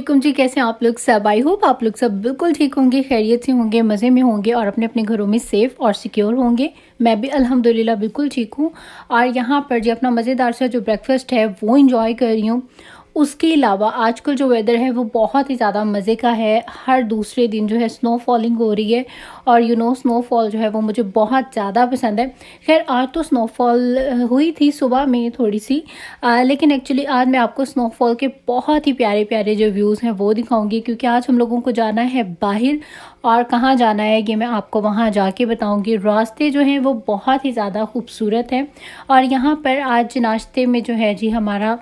वालेकुम जी, कैसे हैं आप लोग सब। आई होप आप लोग सब बिल्कुल ठीक होंगे, खैरियत से होंगे, मज़े में होंगे और अपने अपने घरों में सेफ़ और सिक्योर होंगे। मैं भी अल्हम्दुलिल्लाह बिल्कुल ठीक हूँ और यहाँ पर जी अपना मज़ेदार सा जो ब्रेकफास्ट है वो इंजॉय कर रही हूँ। उसके अलावा आजकल जो वेदर है वो बहुत ही ज़्यादा मज़े का है। हर दूसरे दिन जो है स्नो फॉलिंग हो रही है और स्नोफॉल जो है वो मुझे बहुत ज़्यादा पसंद है। खैर आज तो स्नोफॉल हुई थी सुबह में थोड़ी सी, लेकिन एक्चुअली आज मैं आपको स्नोफॉल के बहुत ही प्यारे प्यारे जो व्यूज़ हैं वो दिखाऊंगी, क्योंकि आज हम लोगों को जाना है बाहर। और कहाँ जाना है ये मैं आपको वहाँ जाके बताऊंगी। रास्ते जो हैं वो बहुत ही ज़्यादा खूबसूरत हैं और यहाँ पर आज नाश्ते में जो है जी हमारा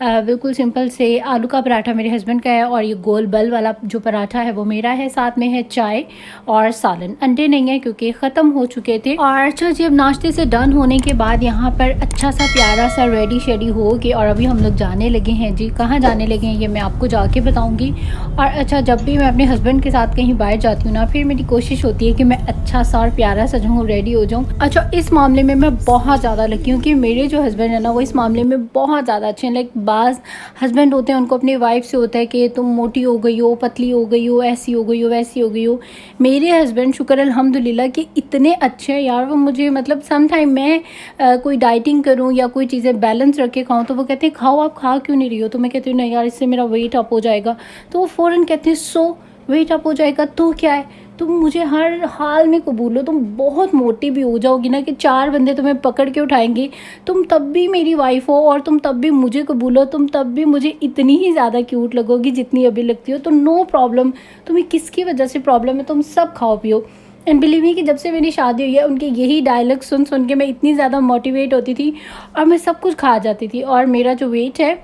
बिल्कुल सिंपल से आलू का पराठा मेरे हस्बैंड का है और ये गोल बल वाला जो पराठा है वो मेरा है। साथ में है चाय और सालन। अंडे नहीं है क्योंकि ख़त्म हो चुके थे। और अच्छा जी, अब नाश्ते से डन होने के बाद यहाँ पर अच्छा सा प्यारा सा रेडी शेडी हो के और अभी हम लोग जाने लगे हैं जी। कहाँ जाने लगे हैं ये मैं आपको जाके बताऊँगी। और अच्छा, जब भी मैं अपने हस्बैंड के साथ कहीं बाहर जाती हूँ ना, फिर मेरी कोशिश होती है कि मैं अच्छा सा और प्यारा सा जो हूँ रेडी हो जाऊँ। अच्छा, इस मामले में मैं बहुत ज़्यादा लकी हूँ कि मेरे जो हस्बैंड है ना वो इस मामले में बहुत ज़्यादा अच्छे हैं। लाइक बाज़ हस्बैंड होते हैं उनको अपनी वाइफ से होता है कि तुम मोटी हो गई हो, पतली हो गई हो, ऐसी हो गई हो, वैसी हो गई हो। मेरे हस्बैंड शुक्र अल्हम्दुलिल्लाह कि इतने अच्छे हैं यार। वो मुझे मतलब सम टाइम मैं कोई डाइटिंग करूं या कोई चीज़ें बैलेंस रख के खाऊं तो वो कहते हैं खाओ, आप खा क्यों नहीं रही हो। तो मैं कहती हूँ नहीं यार, इससे मेरा वेट अप हो जाएगा। तो वो फ़ौरन कहते हैं सो वेट अप हो जाएगा तो क्या है, तुम मुझे हर हाल में कबूलो, तुम बहुत मोटी भी हो जाओगी ना कि 4 बंदे तुम्हें पकड़ के उठाएंगे, तुम तब भी मेरी वाइफ हो और तुम तब भी मुझे कबूलो, तुम तब भी मुझे इतनी ही ज़्यादा क्यूट लगोगी जितनी अभी लगती हो। तो नो प्रॉब्लम, तुम्हें किसकी वजह से प्रॉब्लम है, तुम सब खाओ पियो। एंड बिलीव मी कि जब से मेरी शादी हुई है उनके यही डायलॉग सुन सुन के मैं इतनी ज़्यादा मोटिवेट होती थी और मैं सब कुछ खा जाती थी। और मेरा जो वेट है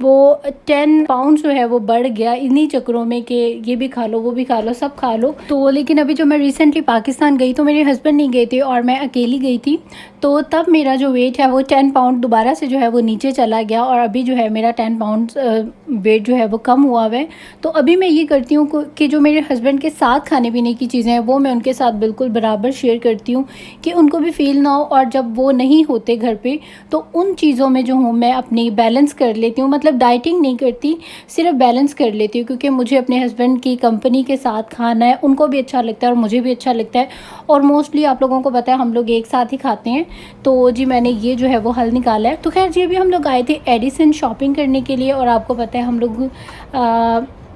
वो 10 पाउंड जो है वो बढ़ गया इन्हीं चक्करों में कि ये भी खा लो, वो भी खा लो, सब खा लो। तो लेकिन अभी जो मैं रिसेंटली पाकिस्तान गई तो मेरे हस्बैंड नहीं गए थे और मैं अकेली गई थी, तो तब मेरा जो वेट है वो 10 पाउंड दोबारा से जो है वो नीचे चला गया और अभी जो है मेरा 10 पाउंड वेट जो है वो कम हुआ हुआ है। तो अभी मैं ये करती हूँ कि जो मेरे हस्बैंड के साथ खाने पीने की चीज़ें हैं वो मैं उनके साथ बिल्कुल बराबर शेयर करती हूँ कि उनको भी फील ना हो। और जब वो नहीं होते घर पे तो उन चीज़ों में जो हूँ मैं अपनी बैलेंस कर लेती हूँ। मतलब डाइटिंग नहीं करती, सिर्फ बैलेंस कर लेती हूँ, क्योंकि मुझे अपने हस्बैंड की कंपनी के साथ खाना है, उनको भी अच्छा लगता है और मुझे भी अच्छा लगता है। और मोस्टली आप लोगों को पता है हम लोग एक साथ ही खाते हैं। तो जी मैंने ये जो है वो हल निकाला है। तो खैर जी, अभी हम लोग आए थे एडिसन शॉपिंग करने के लिए और आपको पता है हम लोग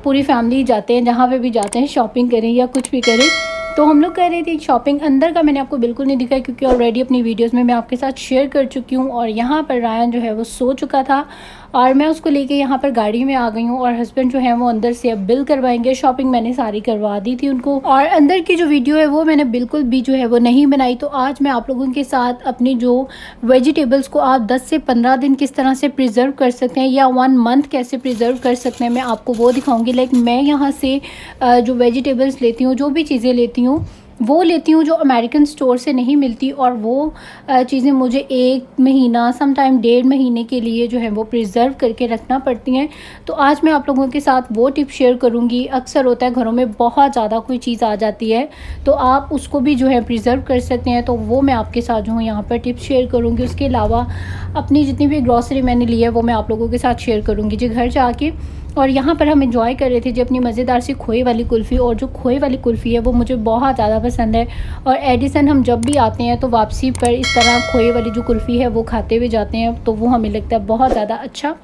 पूरी फैमिली जाते हैं, जहाँ पे भी जाते हैं शॉपिंग करें या कुछ भी करें। तो हम लोग कर रहे थे शॉपिंग। अंदर का मैंने आपको बिल्कुल नहीं दिखाया क्योंकि ऑलरेडी अपनी वीडियोस में मैं आपके साथ शेयर कर चुकी हूँ। और यहाँ पर रायन जो है वो सो चुका था और मैं उसको लेके यहाँ पर गाड़ी में आ गई हूँ और हस्बैंड जो है वो अंदर से अब बिल करवाएंगे। शॉपिंग मैंने सारी करवा दी थी उनको और अंदर की जो वीडियो है वो मैंने बिल्कुल भी जो है वो नहीं बनाई। तो आज मैं आप लोगों के साथ अपनी जो वेजिटेबल्स को आप 10 से 15 दिन किस तरह से प्रिजर्व कर सकते हैं या 1 मंथ कैसे प्रिजर्व कर सकते हैं मैं आपको वो दिखाऊंगी। लाइक मैं यहाँ से जो वेजिटेबल्स लेती हूँ, जो भी चीज़ें लेती हूँ वो लेती हूँ जो अमेरिकन स्टोर से नहीं मिलती और वो चीज़ें मुझे 1 महीना समटाइम 1.5 महीने के लिए जो है वो प्रिजर्व करके रखना पड़ती हैं। तो आज मैं आप लोगों के साथ वो टिप शेयर करूँगी। अक्सर होता है घरों में बहुत ज़्यादा कोई चीज़ आ जाती है तो आप उसको भी जो है प्रिजर्व कर सकते हैं, तो वो मैं आपके साथ जो हूँ यहाँ पर टिप शेयर करूँगी। उसके अलावा अपनी जितनी भी ग्रॉसरी मैंने ली है वो मैं आप लोगों के साथ शेयर करूँगी जी घर जाके। और यहाँ पर हम एंजॉय कर रहे थे जी अपनी मज़ेदार सी खोए वाली कुल्फ़ी, और जो खोए वाली कुल्फ़ी है वो मुझे बहुत ज़्यादा पसंद है। और एडिसन हम जब भी आते हैं तो वापसी पर इस तरह खोए वाली जो कुल्फ़ी है वो खाते हुए जाते हैं, तो वो हमें लगता है बहुत ज़्यादा अच्छा।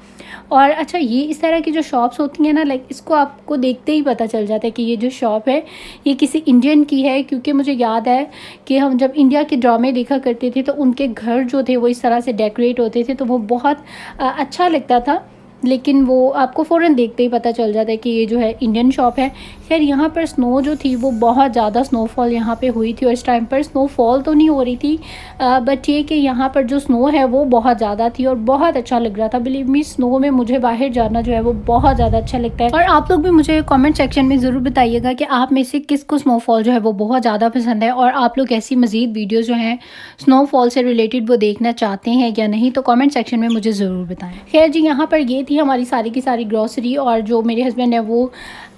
और अच्छा, ये इस तरह की जो शॉप्स होती हैं ना, लाइक इसको आपको देखते ही पता चल जाता है कि ये जो शॉप है ये किसी इंडियन की है। क्योंकि मुझे याद है कि हम जब इंडिया के ड्रामे देखा करते थे तो उनके घर जो थे वो इस तरह से डेकोरेट होते थे, तो वो बहुत अच्छा लगता था। लेकिन वो आपको फ़ौरन देखते ही पता चल जाता है कि ये जो है इंडियन शॉप है। खैर यहाँ पर स्नो जो थी वो बहुत ज़्यादा स्नोफॉल यहाँ पे हुई थी और इस टाइम पर स्नोफॉल तो नहीं हो रही थी, बट ये कि यहाँ पर जो स्नो है वो बहुत ज़्यादा थी और बहुत अच्छा लग रहा था। बिलीव मी, स्नो में मुझे बाहर जाना जो है वो बहुत ज़्यादा अच्छा लगता है। और आप लोग भी मुझे कॉमेंट सेक्शन में ज़रूर बताइएगा कि आप में से किसको स्नोफॉल जो है वो बहुत ज़्यादा पसंद है और आप लोग ऐसी मज़ीद वीडियोज़ जो हैं स्नोफॉल से रिलेटेड वो देखना चाहते हैं या नहीं, तो कॉमेंट सेक्शन में मुझे ज़रूर बताएँ। खैर जी, यहाँ पर ये थी हमारी सारी की सारी ग्रॉसरी, और जो मेरे हस्बैंड है वो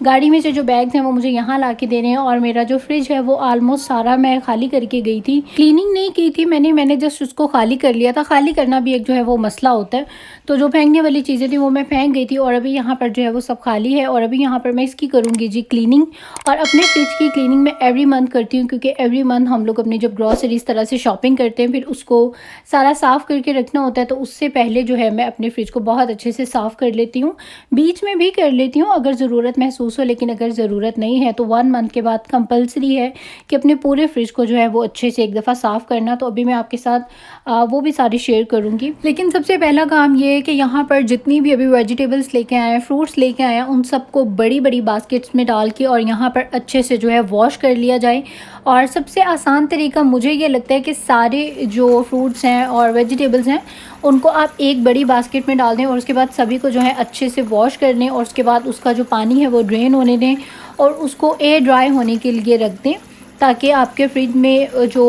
गाड़ी में से जो बैग्स हैं वो मुझे यहाँ ला के दे रहे हैं। और मेरा जो फ्रिज है वो ऑलमोस्ट सारा मैं खाली करके गई थी, क्लीनिंग नहीं की थी मैंने जस्ट उसको खाली कर लिया था। खाली करना भी एक जो है वो मसला होता है, तो जो फेंकने वाली चीज़ें थी वो मैं फेंक गई थी, और अभी यहाँ पर जो है वो सब खाली है। और अभी यहाँ पर मैं इसकी करूँगी जी क्लीनिंग। और अपने फ्रिज की क्लीनिंग मैं एवरी मंथ करती हूँ, क्योंकि एवरी मंथ हम लोग अपनी जब ग्रॉसरी इस तरह से शॉपिंग करते हैं फिर उसको सारा साफ़ करके रखना होता है, तो उससे पहले जो है मैं अपने फ्रिज को बहुत अच्छे से साफ़ कर लेती हूँ। बीच में भी कर लेती हूँ अगर ज़रूरत महसूस हो, लेकिन अगर ज़रूरत नहीं है तो 1 मंथ के बाद कंपलसरी है कि अपने पूरे फ्रिज को जो है वो अच्छे से एक दफ़ा साफ़ करना। तो अभी मैं आपके साथ वो भी सारी शेयर करूँगी। लेकिन सबसे पहला काम ये है कि यहाँ पर जितनी भी अभी वेजिटेबल्स लेके आए हैं, फ्रूट्स लेके आए हैं, उन सबको बड़ी बड़ी बास्केट्स में डाल के और यहाँ पर अच्छे से जो है वॉश कर लिया जाए। और सबसे आसान तरीका मुझे ये लगता है कि सारे जो फ्रूट्स हैं और वेजिटेबल्स हैं उनको आप एक बड़ी बास्केट में डाल दें, और उसके बाद सभी को जो है अच्छे से वॉश कर लें, और उसके बाद उसका जो पानी है वो ड्रेन होने दें और उसको एयर ड्राई होने के लिए रख दें, ताकि आपके फ्रिज में जो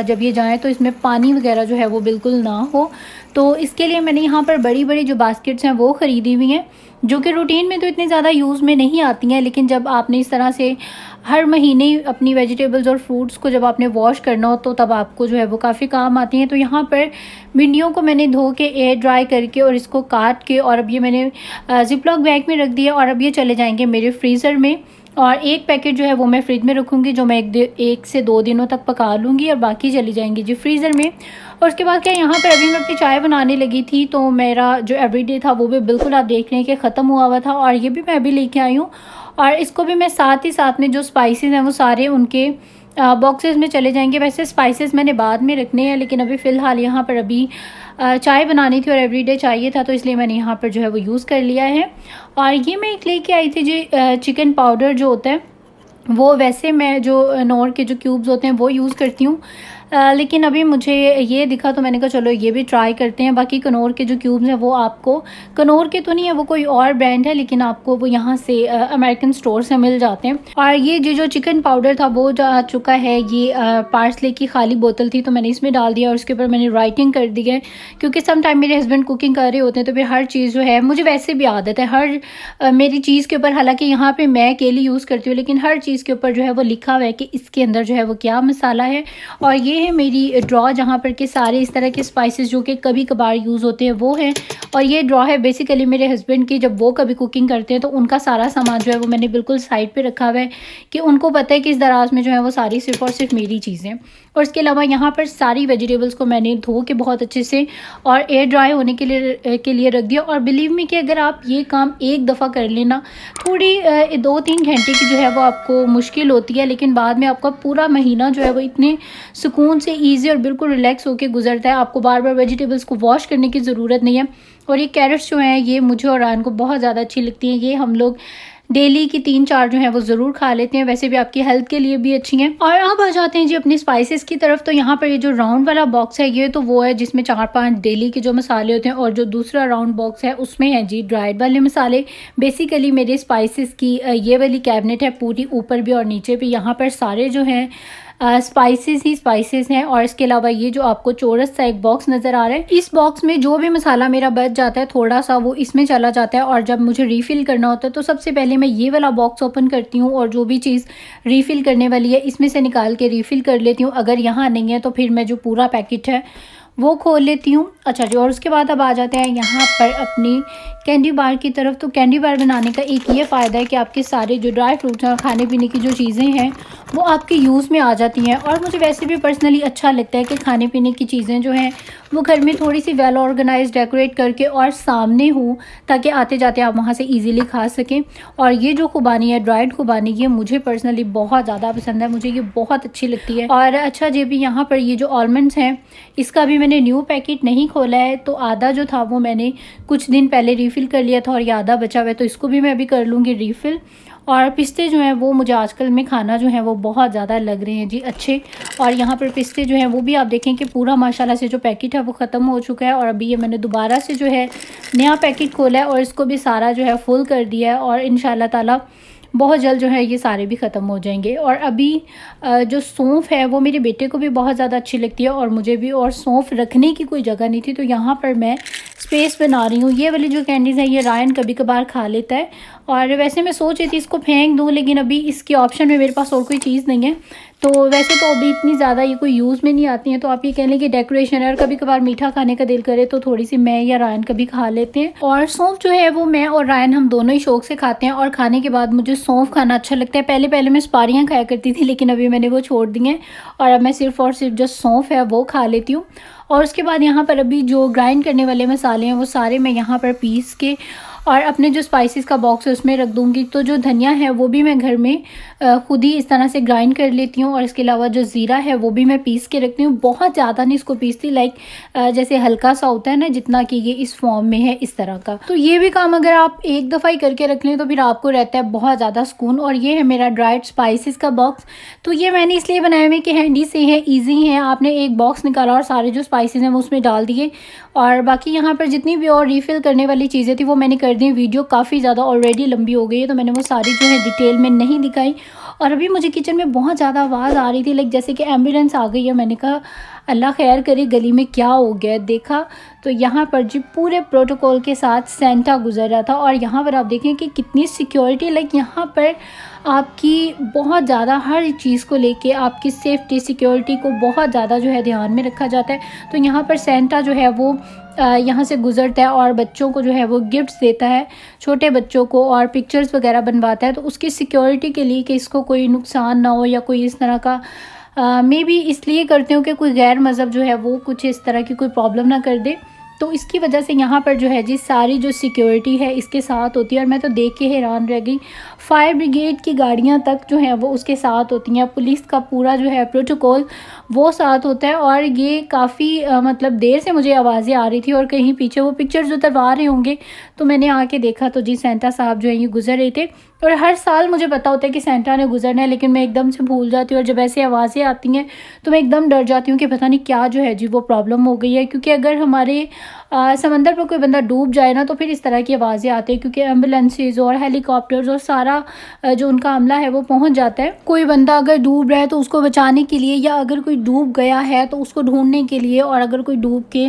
जब ये जाए तो इसमें पानी वगैरह जो है वो बिल्कुल ना हो। तो इसके लिए मैंने यहाँ पर बड़ी बड़ी जो बास्केट्स हैं वो ख़रीदी हुई हैं, जो कि रूटीन में तो इतनी ज़्यादा यूज़ में नहीं आती हैं, लेकिन जब आपने इस तरह से हर महीने अपनी वेजिटेबल्स और फ्रूट्स को जब आपने वॉश करना हो तो तब आपको जो है वो काफ़ी काम आती हैं। तो यहाँ पर भिंडियों को मैंने धो के एयर ड्राई करके और इसको काट के, और अब ये मैंने जिपलॉक बैग में रख दिया, और अब ये चले जाएंगे मेरे फ्रीज़र में। और एक पैकेट जो है वो मैं फ्रिज में रखूँगी, जो मैं 1 से 2 दिनों तक पका लूँगी, और बाकी चली जाएंगी जी फ्रीज़र में। और उसके बाद क्या, यहाँ पर अभी मैं अपनी चाय बनाने लगी थी, तो मेरा जो एवरीडे था वो भी बिल्कुल आप देख लें कि ख़त्म हुआ था, और ये भी मैं अभी लेके आई हूँ। और इसको भी मैं साथ ही साथ में जो स्पाइसेस हैं वो सारे उनके बॉक्सेस में चले जाएंगे। वैसे स्पाइसेस मैंने बाद में रखने हैं, लेकिन अभी फ़िलहाल यहाँ पर अभी चाय बनानी थी और एवरीडे चाहिए था, तो इसलिए मैंने यहाँ पर जो है वो यूज़ कर लिया है। और ये मैं एक लेके आई थी जी चिकन पाउडर जो होता है वो, वैसे मैं जो नॉर के जो क्यूब्स होते हैं वो यूज़ करती हूँ, लेकिन अभी मुझे ये दिखा तो मैंने कहा चलो ये भी ट्राई करते हैं। बाकी कनौर के जो क्यूब्स हैं वो आपको, कनौर के तो नहीं है, वो कोई और ब्रांड है, लेकिन आपको वो यहाँ से अमेरिकन स्टोर से मिल जाते हैं। और ये जो चिकन पाउडर था वो जा चुका है, ये पार्सले की खाली बोतल थी तो मैंने इसमें डाल दिया, और उसके ऊपर मैंने राइटिंग कर दी है, क्योंकि सम टाइम मेरे हस्बैंड कुकिंग कर रहे होते हैं तो फिर हर चीज़ जो है, मुझे वैसे भी आदत है हर मेरी चीज़ के ऊपर, हालांकि यहाँ पे मैं अकेली यूज़ करती हूँ, लेकिन हर चीज़ के ऊपर जो है वो लिखा हुआ है कि इसके अंदर जो है वो क्या मसाला है। और ये है मेरी ड्रॉ, जहाँ पर के सारे इस तरह के स्पाइसेस जो कि कभी कभार यूज़ होते हैं वो हैं। और ये ड्रॉ है बेसिकली मेरे हस्बैंड की, जब वो कभी कुकिंग करते हैं तो उनका सारा सामान जो है वो मैंने बिल्कुल साइड पे रखा हुआ है, कि उनको पता है कि इस दराज में जो है वो सारी सिर्फ और सिर्फ मेरी चीज़ें। और इसके अलावा यहाँ पर सारी वेजिटेबल्स को मैंने धो के बहुत अच्छे से और एयर ड्राई होने के लिए रख दिया। और बिलीव मी कि अगर आप ये काम एक दफ़ा कर लेना, थोड़ी 2-3 घंटे की जो है वो आपको मुश्किल होती है, लेकिन बाद में आपका पूरा महीना जो है वो इतने सुकून से ईजी और बिल्कुल रिलैक्स होकर गुजरता है। आपको बार बार वेजिटेबल्स को वॉश करने की ज़रूरत नहीं है। और ये कैरेट्स जो हैं ये मुझे और रायन को बहुत ज़्यादा अच्छी लगती हैं, ये हम लोग डेली की 3-4 जो है वो ज़रूर खा लेते हैं, वैसे भी आपकी हेल्थ के लिए भी अच्छी हैं। और अब आ जाते हैं जी अपनी स्पाइसेस की तरफ। तो यहाँ पर ये जो राउंड वाला बॉक्स है ये तो वो है जिसमें 4-5 डेली के जो मसाले होते हैं, और जो दूसरा राउंड बॉक्स है उसमें है जी ड्राइड वाले मसाले। बेसिकली मेरे स्पाइसेस की ये वाली कैबिनेट है पूरी, ऊपर भी और नीचे भी, यहाँ पर सारे जो हैं स्पाइसेस ही स्पाइसेस हैं। और इसके अलावा ये जो आपको चौरस सा एक बॉक्स नज़र आ रहा है, इस बॉक्स में जो भी मसाला मेरा बच जाता है थोड़ा सा वो इसमें चला जाता है, और जब मुझे रीफ़िल करना होता है तो सबसे पहले मैं ये वाला बॉक्स ओपन करती हूँ, और जो भी चीज़ रीफ़िल करने वाली है इसमें से निकाल के रीफ़िल कर लेती हूँ। अगर यहाँ नहीं है तो फिर मैं जो पूरा पैकेट है वो खोल लेती हूँ। अच्छा जी, और उसके बाद अब आ जाते हैं यहाँ पर अपनी कैंडी बार की तरफ। तो कैंडी बार बनाने का एक ये फ़ायदा है कि आपके सारे जो ड्राई फ्रूट्स और खाने पीने की जो चीज़ें हैं वो आपके यूज़ में आ जाती हैं। और मुझे वैसे भी पर्सनली अच्छा लगता है कि खाने पीने की चीज़ें जो हैं वो घर में थोड़ी सी वेल ऑर्गेनाइज डेकोरेट करके और सामने हो, ताकि आते जाते आप वहाँ से इजीली खा सकें। और ये जो खुबानी है, ड्राइड खुबानी, ये मुझे पर्सनली बहुत ज़्यादा पसंद है, मुझे ये बहुत अच्छी लगती है। और अच्छा जी, भी यहाँ पर ये जो आलमंड्स हैं इसका भी मैंने न्यू पैकेट नहीं खोला है, तो आधा जो था वो मैंने कुछ दिन पहले रीफ़िल कर लिया था और ये आधा बचा हुआ है, तो इसको भी मैं अभी कर लूँगी रीफ़िल। और पिस्ते जो हैं वो मुझे आजकल में खाना जो है वो बहुत ज़्यादा लग रहे हैं जी अच्छे। और यहाँ पर पिस्ते जो हैं वो भी आप देखें कि पूरा माशाल्लाह से जो पैकेट है वो ख़त्म हो चुका है, और अभी ये मैंने दोबारा से जो है नया पैकेट खोला है और इसको भी सारा जो है फुल कर दिया है, और इंशाल्लाह ताला बहुत जल्द जो है ये सारे भी ख़त्म हो जाएंगे। और अभी जो सौंफ है वो मेरे बेटे को भी बहुत ज़्यादा अच्छी लगती है और मुझे भी, और सौंफ रखने की कोई जगह नहीं थी, तो यहाँ पर मैं स्पेस बना रही हूँ। ये वाली जो कैंडीज़ है ये रायन कभी कभार खा लेता है, और वैसे मैं सोच रही थी इसको फेंक दूँ, लेकिन अभी इसके ऑप्शन में मेरे पास और कोई चीज़ नहीं है। तो वैसे तो अभी इतनी ज़्यादा ये कोई यूज़ में नहीं आती हैं, तो आप ये कह लें कि डेकोरेशन है, और कभी कभार मीठा खाने का दिल करे तो थोड़ी सी मैं या रायन कभी खा लेते हैं। और सौंफ जो है वो मैं और रायन हम दोनों ही शौक से खाते हैं, और खाने के बाद मुझे सौंफ खाना अच्छा लगता है। पहले पहले मैं सुपारियाँ खाया करती थी, लेकिन अभी मैंने वो छोड़ दी हैं, और अब मैं सिर्फ़ और सिर्फ जो सौंफ है वो खा लेती हूँ। और उसके बाद यहाँ पर अभी जो ग्राइंड करने वाले मसाले हैं वो सारे मैं यहाँ पर पीस के और अपने जो स्पाइसेस का बॉक्स है उसमें रख दूँगी। तो जो धनिया है वो भी मैं घर में खुद ही इस तरह से ग्राइंड कर लेती हूँ, और इसके अलावा जो ज़ीरा है वो भी मैं पीस के रखती हूँ। बहुत ज़्यादा नहीं इसको पीसती, लाइक जैसे हल्का सा होता है ना, जितना कि ये इस फॉर्म में है इस तरह का। तो ये भी काम अगर आप एक दफ़ा ही करके रख लें तो फिर आपको रहता है बहुत ज़्यादा सुकून। और ये है मेरा ड्राइड स्पाइसेस का बॉक्स। तो ये मैंने इसलिए बनाया हुआ कि हैंडी से है, ईजी है। आपने एक बॉक्स निकाला और सारे जो स्पाइसेस हैं वो उसमें डाल दिए, और बाकी यहाँ पर जितनी भी और रीफ़िल करने वाली चीज़ें थी वो मैंने कर दी। वीडियो काफ़ी ज़्यादा ऑलरेडी लंबी हो गई है, तो मैंने वो सारी जो है डिटेल में नहीं दिखाई। और अभी मुझे किचन में बहुत ज़्यादा आवाज़ आ रही थी, लाइक जैसे कि एम्बुलेंस आ गई है। मैंने कहा अल्लाह खैर करे, गली में क्या हो गया। देखा तो यहाँ पर जी पूरे प्रोटोकॉल के साथ सेंटा गुजर रहा था, और यहाँ पर आप देखें कि कितनी सिक्योरिटी, लाइक यहाँ पर आपकी बहुत ज़्यादा हर चीज़ को लेके आपकी सेफ्टी सिक्योरिटी को बहुत ज़्यादा जो है ध्यान में रखा जाता है। तो यहाँ पर सेंटा जो है वो यहाँ से गुज़रता है और बच्चों को जो है वो गिफ्ट्स देता है, छोटे बच्चों को, और पिक्चर्स वगैरह बनवाता है। तो उसकी सिक्योरिटी के लिए कि इसको कोई नुकसान ना हो या कोई इस तरह का मे बी इसलिए करते हो कि कोई गैर मज़हब जो है वो कुछ इस तरह की कोई प्रॉब्लम ना कर दे। तो इसकी वजह से यहाँ पर जो है जी सारी जो सिक्योरिटी है इसके साथ होती है, और मैं तो देख के हैरान रह गई। फायर ब्रिगेड की गाड़ियाँ तक जो हैं वो उसके साथ होती हैं, पुलिस का पूरा जो है प्रोटोकॉल वो साथ होता है। और ये काफ़ी मतलब देर से मुझे आवाज़ें आ रही थी, और कहीं पीछे वो पिक्चर्स उतरवा रहे होंगे, तो मैंने आके देखा तो जी सेंटा साहब जो है ये गुजर रहे थे। और हर साल मुझे पता होता है कि सेंटा ने गुजरना है, लेकिन मैं एकदम से भूल जाती हूँ, और जब ऐसे आवाज़ें आती हैं तो मैं एकदम डर जाती हूँ कि पता नहीं क्या जो है जी वो प्रॉब्लम हो गई है। क्योंकि अगर हमारे समंदर पर कोई बंदा डूब जाए ना तो फिर इस तरह की आवाज़ें आती हैं, क्योंकि एम्बुलेंसेज और हेलीकॉप्टर्स और सारा जो उनका अमला है वो पहुंच जाता है। कोई बंदा अगर डूब रहा है तो उसको बचाने के लिए, या अगर कोई डूब गया है तो उसको ढूंढने के लिए, और अगर कोई डूब के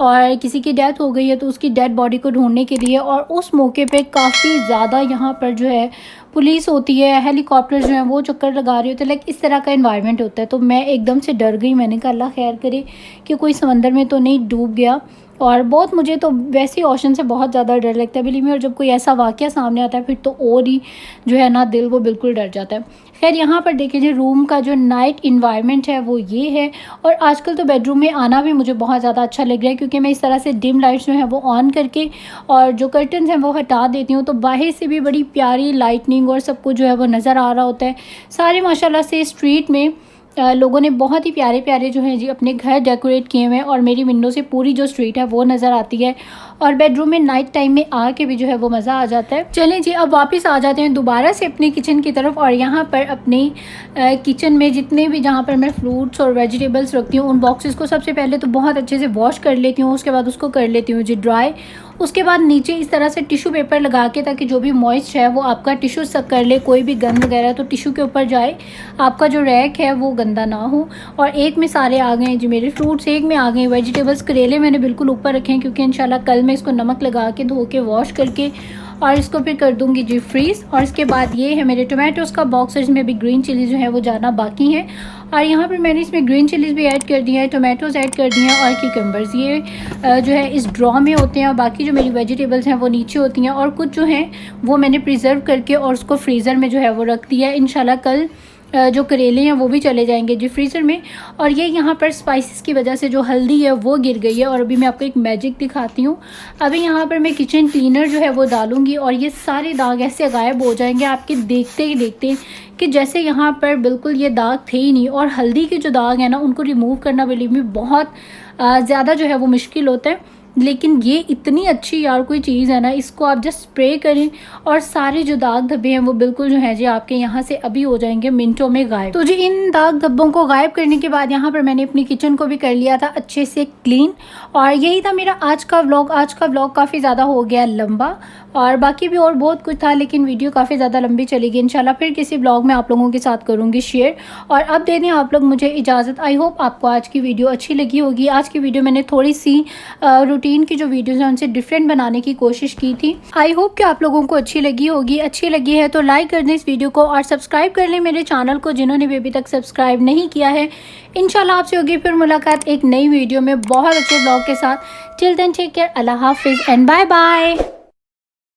और किसी की डेथ हो गई है तो उसकी डेड बॉडी को ढूंढने के लिए। और उस मौके पे काफ़ी ज़्यादा यहाँ पर जो है पुलिस होती है, हेलीकॉप्टर जो हैं वो चक्कर लगा रहे होते हैं, लाइक इस तरह का एनवायरनमेंट होता है। तो मैं एकदम से डर गई। मैंने कहा अल्लाह खैर करे कि कोई समंदर में तो नहीं डूब गया। और बहुत मुझे तो वैसे ही ओशन से बहुत ज़्यादा डर लगता है बिलीव में, और जब कोई ऐसा वाक़या सामने आता है फिर तो और ही जो है ना दिल वो बिल्कुल डर जाता है। खैर यहाँ पर देख लीजिए रूम का जो नाइट इन्वायरमेंट है वो ये है। और आजकल तो बेडरूम में आना भी मुझे बहुत ज़्यादा अच्छा लग रहा है, क्योंकि मैं इस तरह से डिम लाइट्स जो हैं वो ऑन करके और जो कर्टन्स हैं वो हटा देती हूँ, तो बाहर से भी बड़ी प्यारी लाइटनिंग और सब कुछ जो है वो नज़र आ रहा होता है। सारे माशाल्लाह से स्ट्रीट में लोगों ने बहुत ही प्यारे प्यारे जो हैं जी अपने घर डेकोरेट किए हुए हैं, और मेरी विंडो से पूरी जो स्ट्रीट है वो नज़र आती है। और बेडरूम में नाइट टाइम में आके भी जो है वो मज़ा आ जाता है। चलें जी अब वापस आ जाते हैं दोबारा से अपनी किचन की तरफ। और यहाँ पर अपनी किचन में जितने भी जहाँ पर मैं फ्रूट्स और वेजिटेबल्स रखती हूँ उन बॉक्सेस को सबसे पहले तो बहुत अच्छे से वॉश कर लेती हूँ। उसके बाद उसको कर लेती हूँ जी ड्राई। उसके बाद नीचे इस तरह से टिश्यू पेपर लगा के, ताकि जो भी मॉइस्ट है वो आपका टिश्यू सक कर ले, कोई भी गंद वगैरह तो टिश्यू के ऊपर जाए, आपका जो रैक है वो गंदा ना हो। और एक में सारे आ गए जी मेरे फ्रूट्स, एक में आ गए वेजिटेबल्स। करेले मैंने बिल्कुल ऊपर रखे हैं, क्योंकि इंशाल्लाह कल मैं इसको नमक लगा के धो के वॉश करके और इसको फिर कर दूंगी जी फ्रीज़। और इसके बाद ये है मेरे टोमेटोज़ का बॉक्स, जिसमें भी ग्रीन चिली जो है वो जाना बाकी है। और यहाँ पर मैंने इसमें ग्रीन चिलीज़ भी ऐड कर दिया है, टोमेटोज़ ऐड कर दिए हैं, और किकम्बर्स ये जो है इस ड्रॉ में होते हैं। और बाकी जो मेरी वेजिटेबल्स हैं वो नीचे होती हैं, और कुछ जो हैं वो मैंने प्रिजर्व करके और उसको फ्रीज़र में जो है वो रख दिया है। इंशाल्लाह कल जो करेले हैं वो भी चले जाएंगे जी फ्रीज़र में। और ये यहाँ पर स्पाइसेस की वजह से जो हल्दी है वो गिर गई है, और अभी मैं आपको एक मैजिक दिखाती हूँ। अभी यहाँ पर मैं किचन क्लीनर जो है वो डालूंगी, और ये सारे दाग ऐसे गायब हो जाएंगे आपके देखते ही देखते, कि जैसे यहाँ पर बिल्कुल ये दाग थे ही नहीं। और हल्दी के जो दाग है ना उनको रिमूव करना बिलीव में बहुत ज़्यादा जो है वो मुश्किल होता है, लेकिन ये इतनी अच्छी यार कोई चीज़ है ना, इसको आप जस्ट स्प्रे करें और सारे जो दाग धब्बे हैं वो बिल्कुल जो है जी आपके यहाँ से अभी हो जाएंगे मिनटों में गायब। तो जी इन दाग धब्बों को गायब करने के बाद यहाँ पर मैंने अपनी किचन को भी कर लिया था अच्छे से क्लीन। और यही था मेरा आज का व्लॉग। आज का व्लॉग काफ़ी ज़्यादा हो गया लंबा, और बाकी भी और बहुत कुछ था, लेकिन वीडियो काफ़ी ज़्यादा लंबी चलेगी। इंशाल्लाह फिर किसी व्लॉग में आप लोगों के साथ करूँगी शेयर। और अब दे दें आप लोग मुझे इजाज़त। आई होप आपको आज की वीडियो अच्छी लगी होगी। आज की वीडियो मैंने थोड़ी सी रूटीन की जो वीडियोज़ हैं उनसे डिफरेंट बनाने की कोशिश की थी। आई होप कि आप लोगों को अच्छी लगी होगी। अच्छी लगी है तो लाइक कर दें इस वीडियो को और सब्सक्राइब कर लें मेरे चैनल को जिन्होंने भी अभी तक सब्सक्राइब नहीं किया है। इंशाल्लाह आपसे होगी फिर मुलाकात एक नई वीडियो में बहुत अच्छे ब्लॉग के साथ। टिल देन टेक केयर, अल्लाह हाफिज़ एंड बाय बाय।